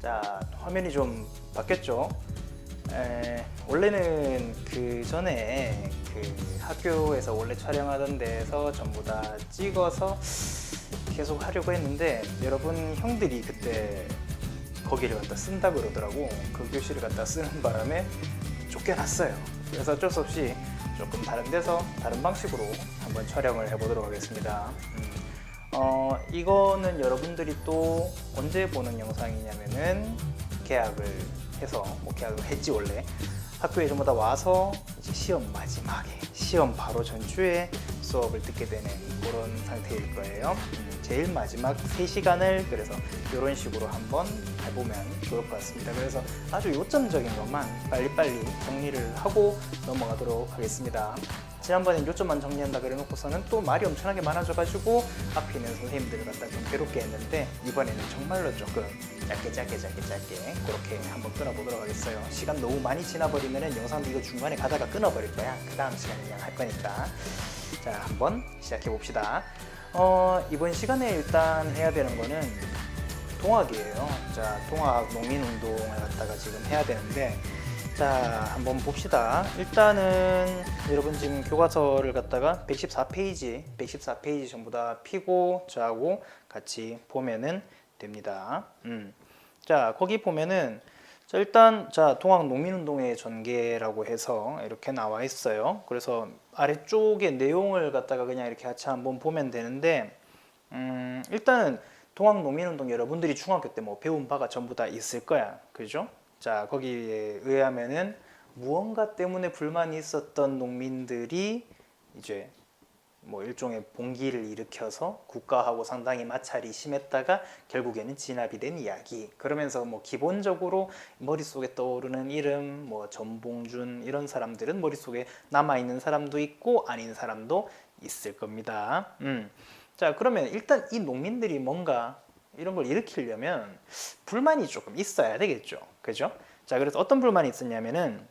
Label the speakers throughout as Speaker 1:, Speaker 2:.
Speaker 1: 자, 화면이 좀 바뀌었죠? 원래는 그 전에 그 학교에서 원래 촬영하던 데에서 전부 다 찍어서 계속 하려고 했는데, 여러분 형들이 그때 거기를 갖다 쓴다 그러더라고. 그 교실을 갖다 쓰는 바람에 쫓겨났어요. 그래서 어쩔 수 없이 조금 다른 데서 다른 방식으로 한번 촬영을 해보도록 하겠습니다. 이거는 여러분들이 또 언제 보는 영상이냐면은 계약을 해서, 계약을 했지 원래 학교에 전부 다 와서 이제 시험 마지막에, 시험 바로 전주에 수업을 듣게 되는 그런 상태일 거예요. 제일 마지막 3시간을 그래서 이런 식으로 한번 해보면 좋을 것 같습니다. 그래서 아주 요점적인 것만 빨리빨리 정리를 하고 넘어가도록 하겠습니다. 지난번엔 요점만 정리한다 그래놓고서는 또 말이 엄청나게 많아져가지고 앞에 있는 선생님들을 갖다 좀 괴롭게 했는데, 이번에는 정말로 조금 짧게 그렇게 한번 끊어보도록 하겠어요. 시간 너무 많이 지나버리면 영상도 이거 중간에 가다가 끊어버릴 거야. 그 다음 시간에 그냥 할 거니까. 자, 한번 시작해 봅시다. 이번 시간에 일단 해야 되는 거는 동학이에요. 자, 동학 농민운동을 갖다가 지금 해야 되는데, 자, 한번 봅시다. 일단은 여러분 지금 교과서를 갖다가 114페이지 전부 다 피고 저하고 같이 보면은 됩니다. 자, 거기 보면은 자, 일단 동학 농민운동의 전개라고 해서 이렇게 나와 있어요. 그래서 아래쪽에 내용을 갖다가 그냥 이렇게 같이 한번 보면 되는데, 일단은 동학 농민운동 여러분들이 중학교 때 뭐 배운 바가 전부 다 있을 거야, 그죠? 자, 거기에 의하면은 무언가 때문에 불만이 있었던 농민들이 이제 뭐 일종의 봉기를 일으켜서 국가하고 상당히 마찰이 심했다가 결국에는 진압이 된 이야기. 그러면서 뭐 기본적으로 머릿속에 떠오르는 이름, 뭐 전봉준 이런 사람들은 머릿속에 남아있는 사람도 있고 아닌 사람도 있을 겁니다. 자, 그러면 일단 이 농민들이 뭔가 이런 걸 일으키려면 불만이 조금 있어야 되겠죠, 그죠? 자, 그래서 어떤 불만이 있었냐면은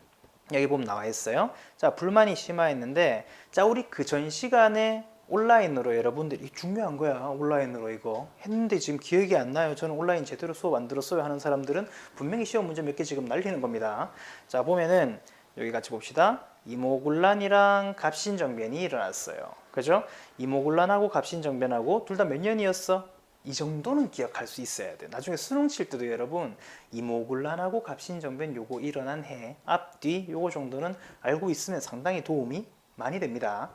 Speaker 1: 여기 보면 나와 있어요. 자, 불만이 심화했는데, 자, 우리 그 전 시간에 온라인으로 여러분들이 중요한 거야. 온라인으로 이거 했는데 지금 기억이 안 나요. 저는 온라인 제대로 수업 안 들었어요 하는 사람들은 분명히 시험 문제 몇 개 지금 날리는 겁니다. 자, 보면은 여기 같이 봅시다. 이모군란이랑 갑신정변이 일어났어요. 그죠? 이모군란하고 갑신정변하고 둘 다 몇 년이었어? 이 정도는 기억할 수 있어야 돼. 나중에 수능 칠 때도 여러분 이모군란하고 갑신정변 요거 일어난 해, 앞뒤 요거 정도는 알고 있으면 상당히 도움이 많이 됩니다.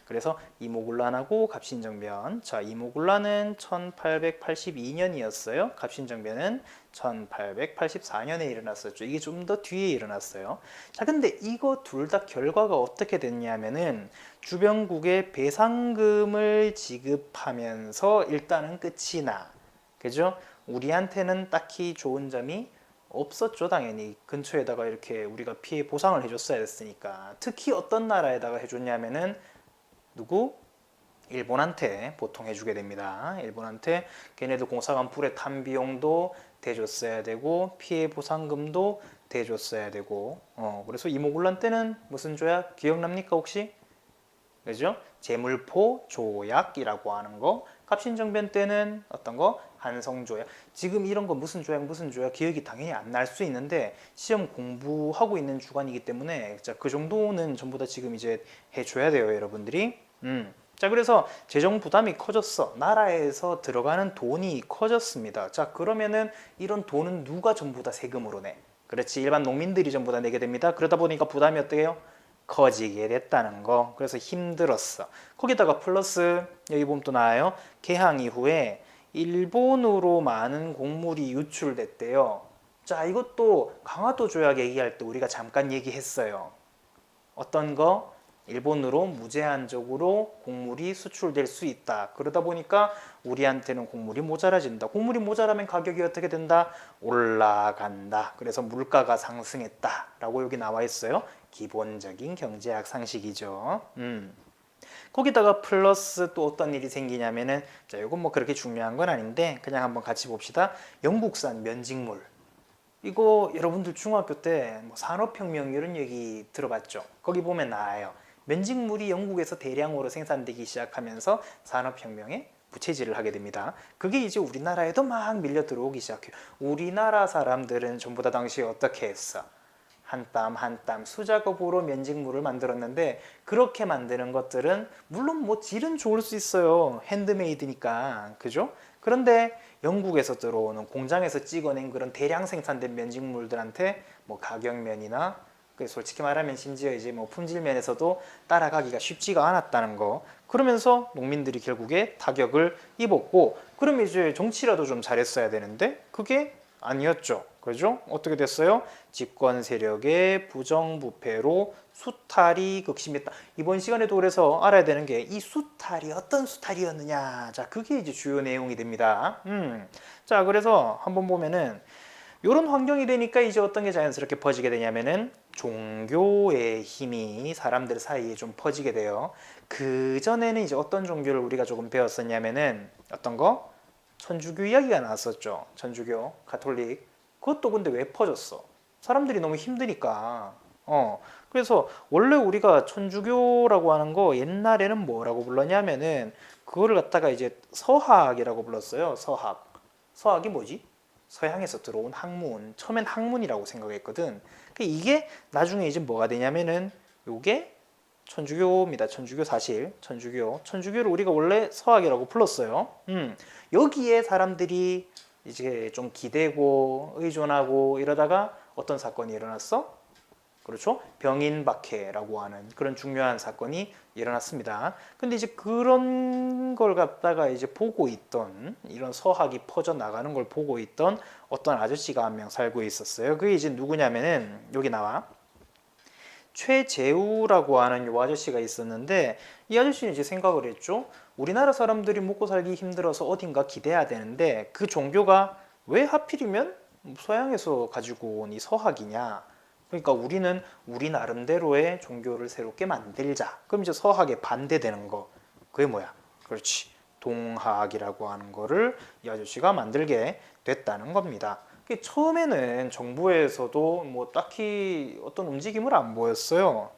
Speaker 1: 그래서 이모군란하고 갑신정변. 자, 이모군란은 1882년이었어요. 갑신정변은 1884년에 일어났었죠. 이게 좀 더 뒤에 일어났어요. 자, 근데 이거 둘 다 결과가 어떻게 됐냐면은 주변국에 배상금을 지급하면서 일단은 끝이 나. 그죠? 우리한테는 딱히 좋은 점이 없었죠. 당연히 근처에다가 이렇게 우리가 피해 보상을 해줬어야 됐으니까. 특히 어떤 나라에다가 해줬냐면은 누구? 일본한테 보통 해주게 됩니다. 일본한테 걔네들 공사관 불에 탄 비용도 대줬어야 되고 피해 보상금도 대줬어야 되고. 그래서 이모군란 때는 무슨 조약 기억납니까 혹시? 그죠? 제물포 조약이라고 하는 거. 갑신정변 때는 어떤 거? 한성조약. 지금 이런 거 무슨 조약 기억이 당연히 안 날 수 있는데 시험 공부하고 있는 주간이기 때문에 그 정도는 전부 다 지금 이제 해줘야 돼요, 여러분들이. 자, 그래서 재정 부담이 커졌어. 나라에서 들어가는 돈이 커졌습니다. 자, 그러면은 이런 돈은 누가 전부 다 세금으로 내? 그렇지, 일반 농민들이 전부 다 내게 됩니다. 그러다 보니까 부담이 어떻게 해요? 커지게 됐다는 거. 그래서 힘들었어. 거기다가 플러스 여기 보면 또 나와요. 개항 이후에 일본으로 많은 곡물이 유출됐대요. 자, 이것도 강화도 조약 얘기할 때 우리가 잠깐 얘기했어요. 어떤 거? 일본으로 무제한적으로 곡물이 수출될 수 있다. 그러다 보니까 우리한테는 곡물이 모자라진다. 곡물이 모자라면 가격이 어떻게 된다? 올라간다. 그래서 물가가 상승했다 라고 여기 나와 있어요. 기본적인 경제학 상식이죠. 거기다가 플러스 또 어떤 일이 생기냐면은, 자, 이건 뭐 그렇게 중요한 건 아닌데 그냥 한번 같이 봅시다. 영국산 면직물. 이거 여러분들 중학교 때 뭐 산업혁명 이런 얘기 들어봤죠? 거기 보면 나와요. 면직물이 영국에서 대량으로 생산되기 시작하면서 산업혁명에 부채질을 하게 됩니다. 그게 이제 우리나라에도 막 밀려 들어오기 시작해요. 우리나라 사람들은 전부 다 당시에 어떻게 했어? 한 땀 한 땀 수작업으로 면직물을 만들었는데, 그렇게 만드는 것들은 물론 뭐 질은 좋을 수 있어요. 핸드메이드니까. 그죠? 그런데 영국에서 들어오는 공장에서 찍어낸 그런 대량 생산된 면직물들한테 뭐 가격면이나, 솔직히 말하면 심지어 이제 뭐 품질 면에서도 따라가기가 쉽지가 않았다는 거. 그러면서 농민들이 결국에 타격을 입었고, 그럼 이제 정치라도 좀 잘했어야 되는데 그게 아니었죠. 그죠? 어떻게 됐어요? 집권 세력의 부정부패로 수탈이 극심했다. 이번 시간에도 그래서 알아야 되는 게 이 수탈이 어떤 수탈이었느냐. 자, 그게 이제 주요 내용이 됩니다. 자, 그래서 한번 보면은 이런 환경이 되니까 이제 어떤 게 자연스럽게 퍼지게 되냐면은 종교의 힘이 사람들 사이에 좀 퍼지게 돼요. 그 전에는 이제 어떤 종교를 우리가 조금 배웠었냐면은 어떤 거? 천주교 이야기가 나왔었죠. 천주교, 가톨릭. 그것도 근데 왜 퍼졌어? 사람들이 너무 힘드니까. 그래서 원래 우리가 천주교라고 하는 거 옛날에는 뭐라고 불렀냐면은 그거를 갖다가 이제 서학이라고 불렀어요. 서학. 서학이 뭐지? 서양에서 들어온 학문. 처음엔 학문이라고 생각했거든. 이게 나중에 이제 뭐가 되냐면은 요게 천주교입니다. 천주교 사실. 천주교를 우리가 원래 서학이라고 불렀어요. 여기에 사람들이 이제 좀 기대고 의존하고 이러다가 어떤 사건이 일어났어? 그렇죠? 병인박해라고 하는 그런 중요한 사건이 일어났습니다. 근데 이제 그런 걸 갖다가 이제 보고 있던, 이런 서학이 퍼져 나가는 걸 보고 있던 어떤 아저씨가 한 명 살고 있었어요. 그게 이제 누구냐면은 여기 나와. 최재우라고 하는 요 아저씨가 있었는데, 이 아저씨는 이제 생각을 했죠. 우리나라 사람들이 먹고 살기 힘들어서 어딘가 기대야 되는데 그 종교가 왜 하필이면 서양에서 가지고 온 이 서학이냐. 그러니까 우리는 우리 나름대로의 종교를 새롭게 만들자. 그럼 이제 서학에 반대되는 거. 그게 뭐야? 그렇지. 동학이라고 하는 거를 이 아저씨가 만들게 됐다는 겁니다. 처음에는 정부에서도 뭐 딱히 어떤 움직임을 안 보였어요.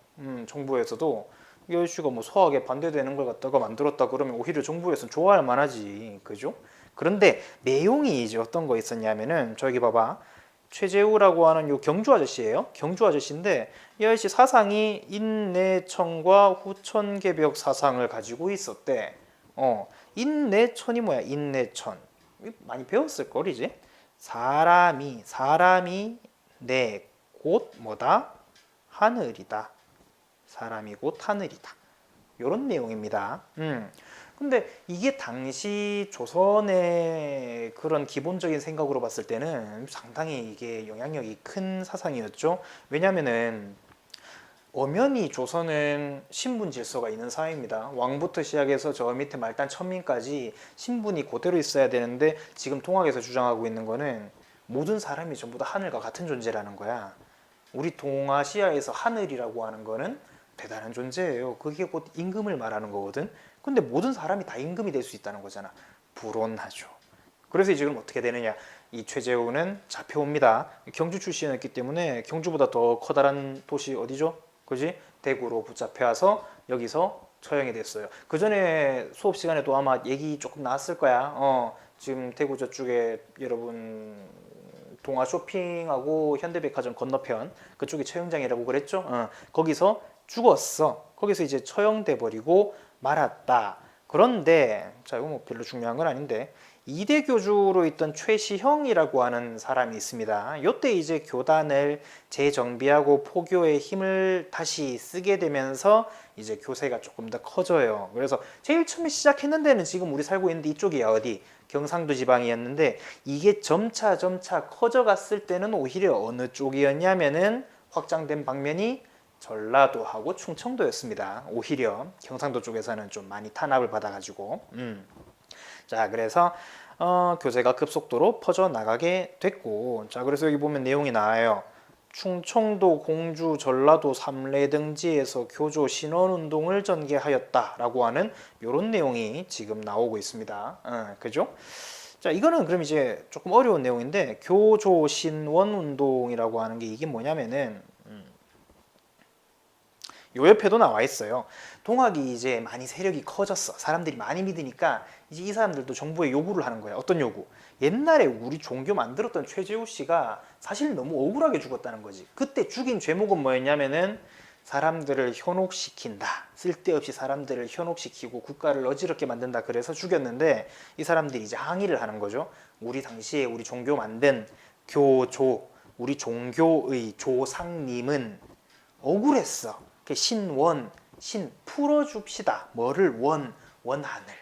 Speaker 1: 정부에서도 이 아저씨가 뭐 서학에 반대되는 걸 갖다가 만들었다 그러면 오히려 정부에서는 좋아할 만하지. 그죠? 그런데 내용이 이제 어떤 거 있었냐면은 저기 봐봐. 최재우라고 하는 요 경주 아저씨예요. 경주 아저씨인데 이 아저씨 사상이 인내천과 후천개벽 사상을 가지고 있었대. 인내천이 뭐야? 인내천. 많이 배웠을 걸 이제. 사람이 내 곧 뭐다? 하늘이다. 사람이 곧 하늘이다. 이런 내용입니다. 근데 이게 당시 조선의 그런 기본적인 생각으로 봤을 때는 상당히 이게 영향력이 큰 사상이었죠. 왜냐면은 엄연히 조선은 신분 질서가 있는 사회입니다. 왕부터 시작해서 저 밑에 말단 천민까지 신분이 그대로 있어야 되는데, 지금 동학에서 주장하고 있는 거는 모든 사람이 전부 다 하늘과 같은 존재라는 거야. 우리 동아시아에서 하늘이라고 하는 거는 대단한 존재예요. 그게 곧 임금을 말하는 거거든. 근데 모든 사람이 다 임금이 될 수 있다는 거잖아. 불온하죠. 그래서 지금 어떻게 되느냐. 이 최재우는 잡혀옵니다. 경주 출신이었기 때문에 경주보다 더 커다란 도시 어디죠? 그지? 대구로 붙잡혀와서 여기서 처형이 됐어요. 그 전에 수업 시간에도 아마 얘기 조금 나왔을 거야. 지금 대구 저쪽에 여러분 동아 쇼핑하고 현대백화점 건너편 그쪽이 처형장이라고 그랬죠. 거기서 죽었어. 거기서 이제 처형돼 버리고 말았다. 그런데 자, 이거 뭐 별로 중요한 건 아닌데, 이대 교주로 있던 최시형이라고 하는 사람이 있습니다. 요때 이제 교단을 재정비하고 포교의 힘을 다시 쓰게 되면서 이제 교세가 조금 더 커져요. 그래서 제일 처음에 시작했는 데는 지금 우리 살고 있는데 이쪽이야. 어디? 경상도 지방이었는데, 이게 점차 커져갔을 때는 오히려 어느 쪽이었냐면은 확장된 방면이 전라도하고 충청도였습니다. 오히려 경상도 쪽에서는 좀 많이 탄압을 받아가지고. 자, 그래서 교세가 급속도로 퍼져나가게 됐고, 자, 그래서 여기 보면 내용이 나와요. 충청도, 공주, 전라도 3례 등지에서 교조 신원운동을 전개하였다라고 하는 이런 내용이 지금 나오고 있습니다. 그죠? 자, 이거는 그럼 이제 조금 어려운 내용인데, 교조 신원운동이라고 하는 게 이게 뭐냐면은 요 옆에도 나와 있어요. 동학이 이제 많이 세력이 커졌어. 사람들이 많이 믿으니까 이제 이 사람들도 정부에 요구를 하는 거야. 어떤 요구? 옛날에 우리 종교 만들었던 최재우 씨가 사실 너무 억울하게 죽었다는 거지. 그때 죽인 죄목은 뭐였냐면은 사람들을 현혹시킨다. 쓸데없이 사람들을 현혹시키고 국가를 어지럽게 만든다. 그래서 죽였는데 이 사람들이 이제 항의를 하는 거죠. 우리 당시에 우리 종교 만든 교조, 우리 종교의 조상님은 억울했어. 신원, 신 풀어줍시다. 뭐를 원한을.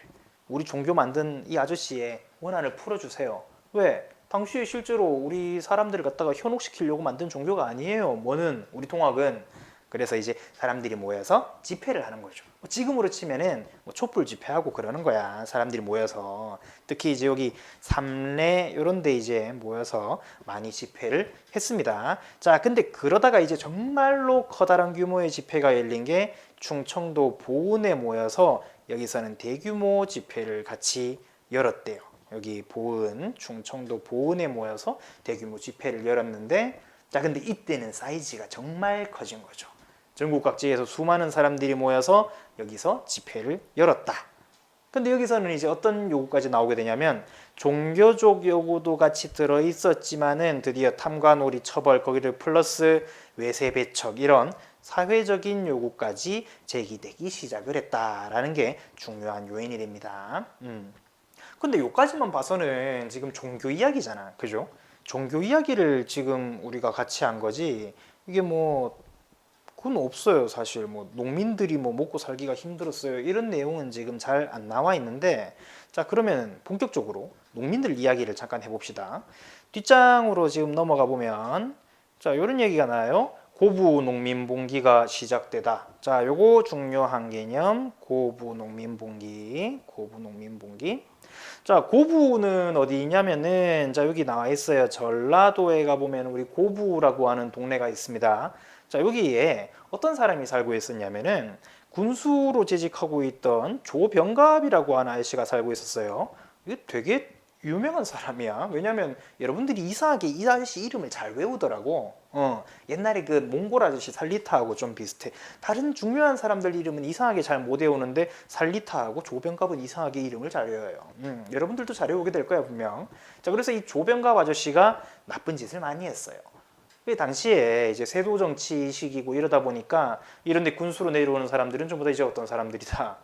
Speaker 1: 우리 종교 만든 이 아저씨의 원한을 풀어주세요. 왜? 당시에 실제로 우리 사람들을 갖다가 현혹시키려고 만든 종교가 아니에요. 뭐는 우리 동학은. 그래서 이제 사람들이 모여서 집회를 하는 거죠. 지금으로 치면은 촛불 집회하고 그러는 거야. 사람들이 모여서 특히 이제 여기 삼례 이런 데 이제 모여서 많이 집회를 했습니다. 자, 근데 그러다가 이제 정말로 커다란 규모의 집회가 열린 게 충청도 보은에 모여서 여기서는 대규모 집회를 같이 열었대요. 여기 보은, 충청도 보은에 모여서 대규모 집회를 열었는데 자, 근데 이때는 사이즈가 정말 커진 거죠. 전국 각지에서 수많은 사람들이 모여서 여기서 집회를 열었다. 근데 여기서는 이제 어떤 요구까지 나오게 되냐면 종교적 요구도 같이 들어 있었지만은 드디어 탐관오리 처벌 거기를 플러스 외세 배척 이런 사회적인 요구까지 제기되기 시작을 했다라는 게 중요한 요인이 됩니다. 근데 요까지만 봐서는 지금 종교 이야기잖아. 그죠? 종교 이야기를 지금 우리가 같이 한 거지. 이게 뭐 그건 없어요. 사실 뭐 농민들이 뭐 먹고 살기가 힘들었어요. 이런 내용은 지금 잘 안 나와 있는데 자, 그러면 본격적으로 농민들 이야기를 잠깐 해봅시다. 뒷장으로 지금 넘어가 보면 자, 이런 얘기가 나요. 고부 농민봉기가 시작되다. 자, 요거 중요한 개념. 고부 농민봉기. 고부 농민봉기. 자, 고부는 어디 있냐면은 자, 여기 나와 있어요. 전라도에 가보면 우리 고부라고 하는 동네가 있습니다. 자, 여기에 어떤 사람이 살고 있었냐면은 군수로 재직하고 있던 조병갑이라고 하는 아저씨가 살고 있었어요. 이게 되게 유명한 사람이야. 왜냐면 여러분들이 이상하게 이 아저씨 이름을 잘 외우더라고. 옛날에 그 몽골 아저씨 살리타하고 좀 비슷해. 다른 중요한 사람들 이름은 이상하게 잘 못 외우는데 살리타하고 조병갑은 이상하게 이름을 잘 외워요. 여러분들도 잘 외우게 될 거야 분명. 자, 그래서 이 조병갑 아저씨가 나쁜 짓을 많이 했어요. 그 당시에 이제 세도 정치 시기고 이러다 보니까 이런데 군수로 내려오는 사람들은 전부 다 이제 어떤 사람들이다.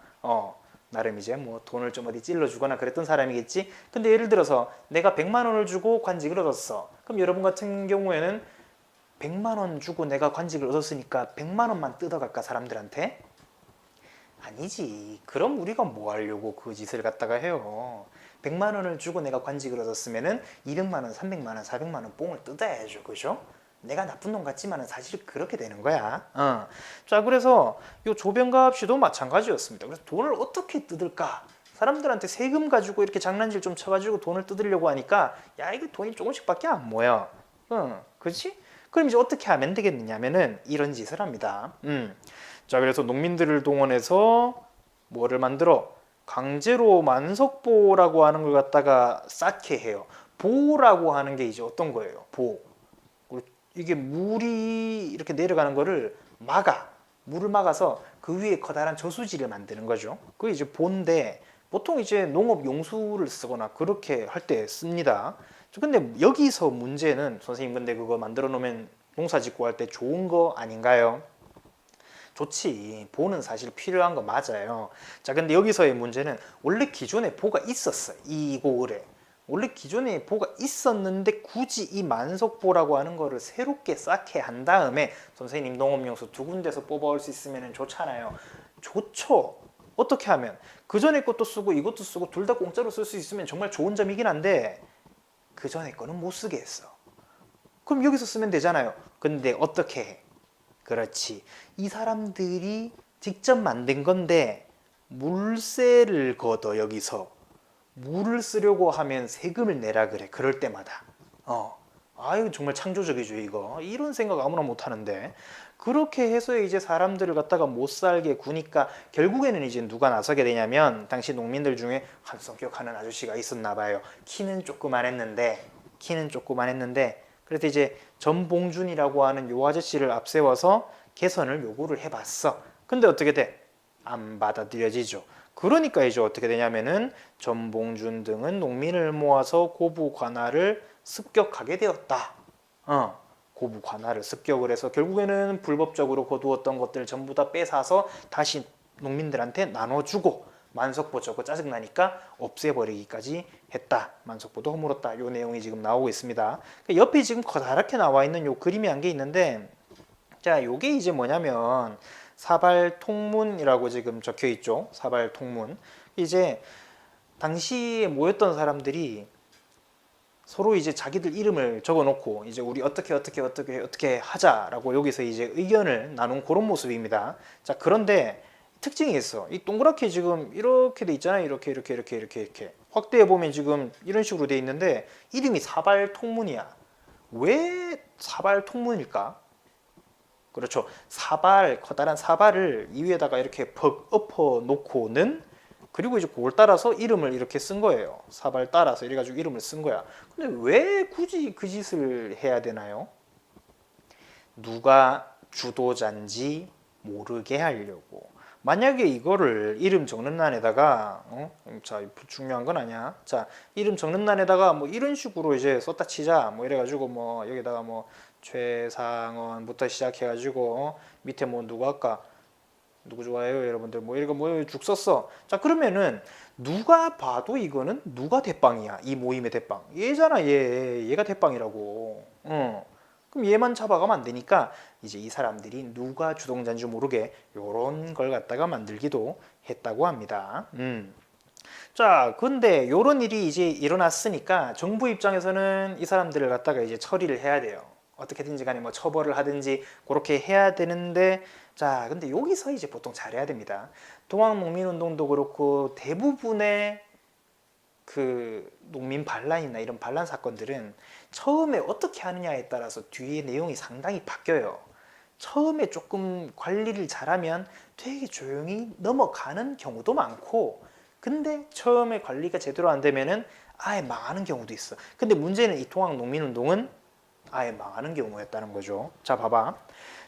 Speaker 1: 나름 이제 뭐 돈을 좀 어디 찔러주거나 그랬던 사람이겠지. 근데 예를 들어서 내가 100만 원을 주고 관직을 얻었어. 그럼 여러분 같은 경우에는 100만 원 주고 내가 관직을 얻었으니까 100만 원만 뜯어갈까 사람들한테? 아니지. 그럼 우리가 뭐 하려고 그 짓을 갖다가 해요. 100만 원을 주고 내가 관직을 얻었으면은 200만 원, 300만 원, 400만 원 뽕을 뜯어야죠. 그죠? 내가 나쁜 놈 같지만은 사실 그렇게 되는 거야. 자, 그래서 요 조병갑 씨도 마찬가지였습니다. 그래서 돈을 어떻게 뜯을까? 사람들한테 세금 가지고 이렇게 장난질 좀 쳐가지고 돈을 뜯으려고 하니까 야, 이게 돈이 조금씩밖에 안 모여. 그렇지? 그럼 이제 어떻게 하면 되겠느냐면은 이런 짓을 합니다. 자, 그래서 농민들을 동원해서 뭐를 만들어? 강제로 만석보라고 하는 걸 갖다가 쌓게 해요. 보라고 하는 게 이제 어떤 거예요? 보. 이게 물이 이렇게 내려가는 거를 막아. 물을 막아서 그 위에 커다란 저수지를 만드는 거죠. 그게 이제 보인데 보통 이제 농업 용수를 쓰거나 그렇게 할 때 씁니다. 근데 여기서 문제는 선생님 근데 그거 만들어 놓으면 농사 짓고 할 때 좋은 거 아닌가요? 좋지. 보는 사실 필요한 거 맞아요. 자, 근데 여기서의 문제는 원래 기존에 보가 있었어요. 이 고을에. 원래 기존에 보가 있었는데 굳이 이 만석보라고 하는 거를 새롭게 쌓게 한 다음에 선생님 농업용수 2군데서 뽑아올 수 있으면 좋잖아요. 좋죠. 어떻게 하면 그 전에 것도 쓰고 이것도 쓰고 둘 다 공짜로 쓸 수 있으면 정말 좋은 점이긴 한데 그 전에 거는 못 쓰게 했어. 그럼 여기서 쓰면 되잖아요. 근데 어떻게 해? 그렇지. 이 사람들이 직접 만든 건데 물세를 걷어. 여기서 물을 쓰려고 하면 세금을 내라 그래. 그럴 때마다. 아유, 정말 창조적이죠 이거. 이런 생각 아무나 못 하는데 그렇게 해서 이제 사람들을 갖다가 못 살게 구니까 결국에는 이제 누가 나서게 되냐면 당시 농민들 중에 한 성격하는 아저씨가 있었나 봐요. 키는 조그만했는데 그래서 이제 전봉준이라고 하는 요 아저씨를 앞세워서 개선을 요구를 해봤어. 근데 어떻게 돼? 안 받아들여지죠. 그러니까 이제 어떻게 되냐면은 전봉준 등은 농민을 모아서 고부 관할을 습격하게 되었다. 고부 관할을 습격을 해서 결국에는 불법적으로 거두었던 것들 전부 다 뺏어서 다시 농민들한테 나눠주고 만석보 저거 짜증나니까 없애버리기까지 했다. 만석보도 허물었다. 요 내용이 지금 나오고 있습니다. 옆에 지금 커다랗게 나와 있는 요 그림이 한 개 있는데, 자, 요게 이제 뭐냐면 사발통문이라고 지금 적혀 있죠. 사발통문. 이제 당시에 모였던 사람들이 서로 이제 자기들 이름을 적어놓고 이제 우리 어떻게 하자라고 여기서 이제 의견을 나눈 그런 모습입니다. 자, 그런데 특징이 있어. 이 동그랗게 지금 이렇게 돼 있잖아요. 이렇게 확대해 보면 지금 이런 식으로 돼 있는데 이름이 사발통문이야. 왜 사발통문일까? 그렇죠. 사발, 커다란 사발을 이 위에다가 이렇게 퍽 엎어 놓고는, 그리고 이제 그걸 따라서 이름을 이렇게 쓴 거예요. 사발 따라서 이래가지고 이름을 쓴 거야. 근데 왜 굳이 그 짓을 해야 되나요? 누가 주도자인지 모르게 하려고. 만약에 이거를 이름 적는 란에다가 자, 중요한 건 아니야. 자, 이름 적는 란에다가 뭐 이런 식으로 이제 썼다 치자. 뭐 이래가지고 뭐 여기다가 뭐 최상원부터 시작해가지고 밑에 뭐 누구 할까? 누구 좋아해요, 여러분들? 뭐 이거 뭐 쭉 썼어. 자, 그러면은 누가 봐도 이거는 누가 대빵이야? 이 모임의 대빵. 얘잖아, 얘가 대빵이라고. 그럼 얘만 잡아가면 안 되니까 이제 이 사람들이 누가 주동자인지 모르게 요런 걸 갖다가 만들기도 했다고 합니다. 자, 근데 요런 일이 이제 일어났으니까 정부 입장에서는 이 사람들을 갖다가 이제 처리를 해야 돼요. 어떻게든지 간에 뭐 처벌을 하든지 그렇게 해야 되는데, 자, 근데 여기서 이제 보통 잘해야 됩니다. 동학농민운동도 그렇고 대부분의 그 농민 반란이나 이런 반란 사건들은 처음에 어떻게 하느냐에 따라서 뒤에 내용이 상당히 바뀌어요. 처음에 조금 관리를 잘하면 되게 조용히 넘어가는 경우도 많고, 근데 처음에 관리가 제대로 안 되면은 아예 망하는 경우도 있어. 근데 문제는 이 동학농민운동은 아예 망하는 경우였다는 거죠. 자, 봐봐.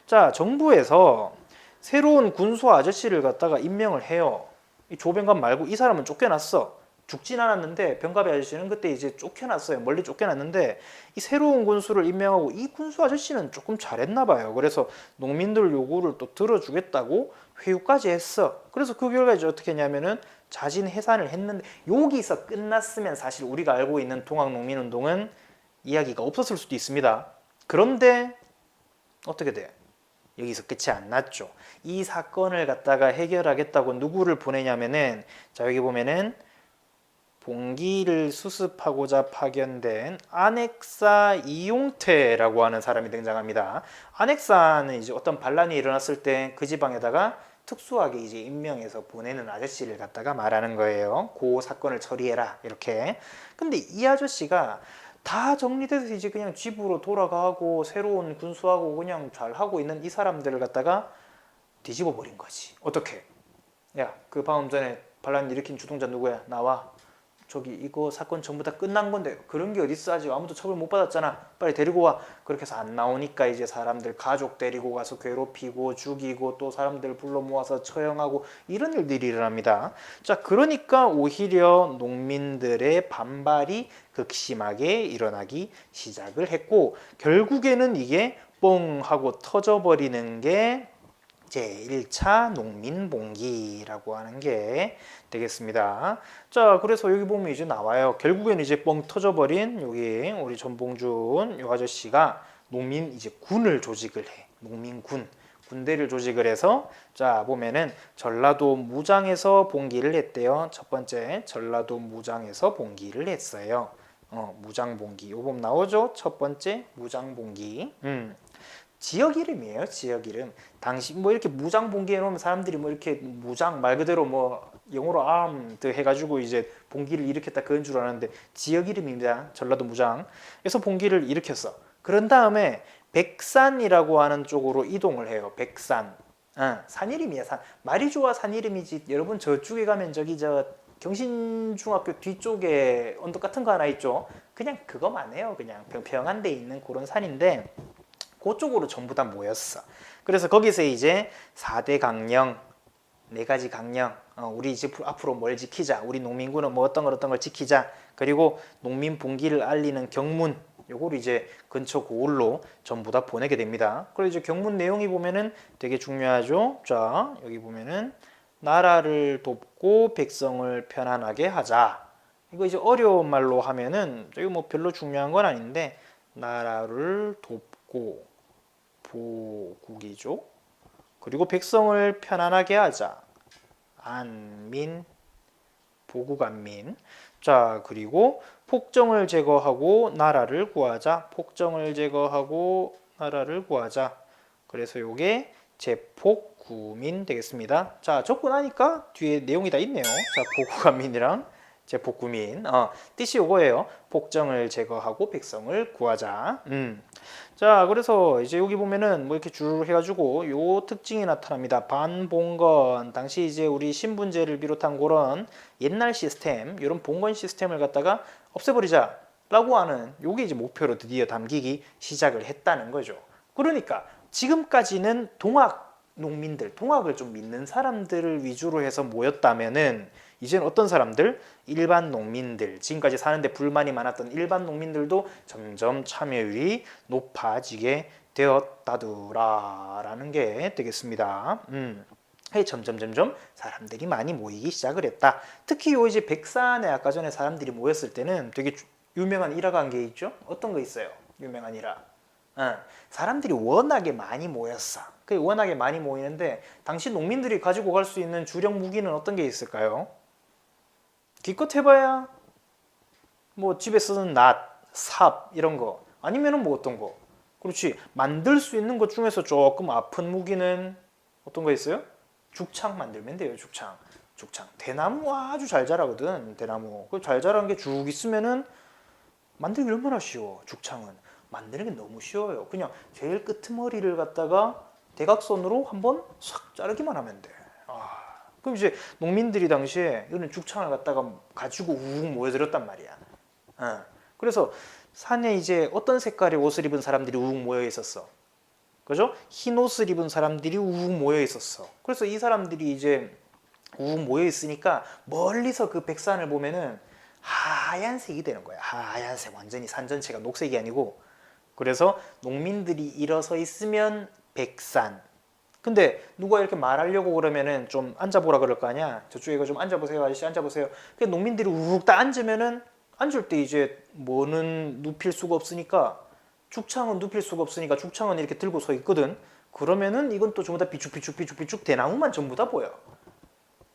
Speaker 1: 자, 정부에서 새로운 군수 아저씨를 갖다가 임명을 해요. 이 조병관 말고 이 사람은 쫓겨났어. 죽진 않았는데 병갑의 아저씨는 그때 이제 쫓겨났어요. 멀리 쫓겨났는데 이 새로운 군수를 임명하고 이 군수 아저씨는 조금 잘했나 봐요. 그래서 농민들 요구를 또 들어주겠다고 회유까지 했어. 그래서 그 결과 이제 어떻게 했냐면은 자진 해산을 했는데, 여기서 끝났으면 사실 우리가 알고 있는 동학농민운동은 이야기가 없었을 수도 있습니다. 그런데 어떻게 돼? 여기서 끝이 안 났죠. 이 사건을 갖다가 해결하겠다고 누구를 보내냐면은, 자, 여기 보면은 봉기를 수습하고자 파견된 안핵사 이용태라고 하는 사람이 등장합니다. 안핵사는 이제 어떤 반란이 일어났을 때 그 지방에다가 특수하게 이제 임명해서 보내는 아저씨를 갖다가 말하는 거예요. 그 사건을 처리해라, 이렇게. 근데 이 아저씨가 다 정리돼서 이제 그냥 집으로 돌아가고 새로운 군수하고 그냥 잘 하고 있는 이 사람들을 갖다가 뒤집어 버린 거지. 어떻게? 야, 그 방금 전에 반란 일으킨 주동자 누구야? 나와. 저기 이거 사건 전부 다 끝난 건데 그런 게 어딨어? 아직 아무도 처벌 못 받았잖아. 빨리 데리고 와. 그렇게 해서 안 나오니까 이제 사람들 가족 데리고 가서 괴롭히고 죽이고 또 사람들 불러 모아서 처형하고 이런 일들이 일어납니다. 자, 그러니까 오히려 농민들의 반발이 극심하게 일어나기 시작을 했고, 결국에는 이게 뻥 하고 터져버리는 게 제1차 농민봉기라고 하는 게 되겠습니다. 자, 그래서 여기 보면 이제 나와요. 결국엔 이제 뻥 터져버린 여기 우리 전봉준 요 아저씨가 농민 이제 군을 조직을 해. 농민군. 군대를 조직을 해서, 자, 보면은 전라도 무장에서 봉기를 했대요. 첫 번째 전라도 무장에서 봉기를 했어요. 무장봉기. 요 보면 나오죠? 첫 번째 무장봉기. 지역 이름이에요. 지역 이름. 당시 뭐 이렇게 무장 봉기해 놓으면 사람들이 뭐 이렇게 무장 말 그대로 뭐 영어로 armed 해가지고 이제 봉기를 일으켰다 그런 줄 알았는데 지역 이름입니다. 전라도 무장. 그래서 봉기를 일으켰어. 그런 다음에 백산이라고 하는 쪽으로 이동을 해요. 백산. 산 이름이야. 산. 말이 좋아 산 이름이지. 여러분 저쪽에 가면 저기 저 경신중학교 뒤쪽에 언덕 같은 거 하나 있죠. 그냥 그거만 해요. 그냥 평평한 데 있는 그런 산인데, 그쪽으로 전부 다 모였어. 그래서 거기서 이제 4대 강령, 4가지 강령, 우리 이제 앞으로 뭘 지키자, 우리 농민군은 뭐 어떤 걸 지키자, 그리고 농민 봉기를 알리는 경문, 요거를 이제 근처 고을로 전부 다 보내게 됩니다. 그리고 이제 경문 내용이 보면은 되게 중요하죠. 자, 여기 보면은 나라를 돕고 백성을 편안하게 하자. 이거 이제 어려운 말로 하면은 저기 뭐 별로 중요한 건 아닌데, 나라를 돕고 보국이죠. 그리고 백성을 편안하게 하자. 안민, 보국안민. 자, 그리고 폭정을 제거하고 나라를 구하자. 폭정을 제거하고 나라를 구하자. 그래서 요게 제폭구민 되겠습니다. 자, 적고 나니까 뒤에 내용이 다 있네요. 자, 보국안민이랑 제폭구민. 뜻이 요거예요. 폭정을 제거하고 백성을 구하자. 자, 그래서 이제 여기 보면은 뭐 이렇게 쭉 해가지고 요 특징이 나타납니다. 반봉건, 당시 이제 우리 신분제를 비롯한 그런 옛날 시스템, 이런 봉건 시스템을 갖다가 없애버리자라고 하는 요게 이제 목표로 드디어 담기기 시작을 했다는 거죠. 그러니까 지금까지는 동학 농민들, 동학을 좀 믿는 사람들을 위주로 해서 모였다면은 이제는 어떤 사람들? 일반 농민들, 지금까지 사는데 불만이 많았던 일반 농민들도 점점 참여율이 높아지게 되었다더라라는 게 되겠습니다. 점점 사람들이 많이 모이기 시작을 했다. 특히 요 이제 백산에 아까 전에 사람들이 모였을 때는 되게 유명한 일화가 한 게 있죠. 어떤 거 있어요? 유명한 일화. 사람들이 워낙에 많이 모였어. 그 워낙에 많이 모이는데 당시 농민들이 가지고 갈 수 있는 주력 무기는 어떤 게 있을까요? 기껏 해봐야 뭐 집에 쓰는 낫, 삽 이런 거, 아니면은 뭐 어떤 거. 그렇지, 만들 수 있는 것 중에서 조금 아픈 무기는 어떤 거 있어요? 죽창 만들면 돼요. 죽창. 대나무 아주 잘 자라거든. 대나무 그 잘 자란 게 쭉 있으면은 만들기 얼마나 쉬워. 죽창은 만드는 게 너무 쉬워요. 그냥 제일 끄트머리를 갖다가 대각선으로 한번 싹 자르기만 하면 돼. 그럼 이제 농민들이 당시에 이런 죽창을 갖다가 가지고 우웅 모여들었단 말이야. 그래서 산에 이제 어떤 색깔의 옷을 입은 사람들이 우웅 모여 있었어. 그죠? 흰 옷을 입은 사람들이 우웅 모여 있었어. 그래서 이 사람들이 이제 우웅 모여 있으니까 멀리서 그 백산을 보면은 하얀색이 되는 거야. 하얀색, 완전히 산 전체가 녹색이 아니고. 그래서 농민들이 일어서 있으면 백산. 근데 누가 이렇게 말하려고 그러면은 좀 앉아보라 그럴 거 아니야. 저쪽에 이거 좀 앉아보세요, 아저씨 앉아보세요. 그 농민들이 우욱 다 앉으면은 앉을 때 이제 뭐는 눕힐 수가 없으니까, 죽창은 눕힐 수가 없으니까 죽창은 이렇게 들고 서 있거든. 그러면은 이건 또 전부 다 비축 대나무만 전부 다 보여.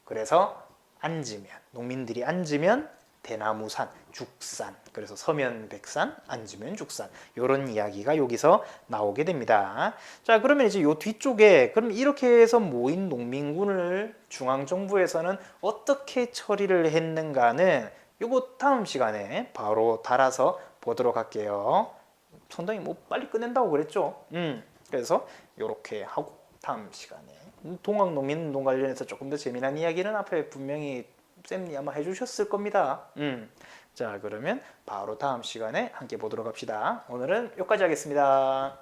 Speaker 1: 그래서 앉으면, 농민들이 앉으면 대나무산, 죽산. 그래서 서면 백산, 앉으면 죽산. 이런 이야기가 여기서 나오게 됩니다. 자, 그러면 이제 요 뒤쪽에 그럼 이렇게 해서 모인 농민군을 중앙정부에서는 어떻게 처리를 했는가는 요거 다음 시간에 바로 달아서 보도록 할게요. 상당히 뭐 빨리 끝낸다고 그랬죠. 그래서 요렇게 하고 다음 시간에 동학 농민운동 관련해서 조금 더 재미난 이야기는 앞에 분명히 쌤이 아마 해주셨을 겁니다. 자, 그러면 바로 다음 시간에 함께 보도록 합시다. 오늘은 여기까지 하겠습니다.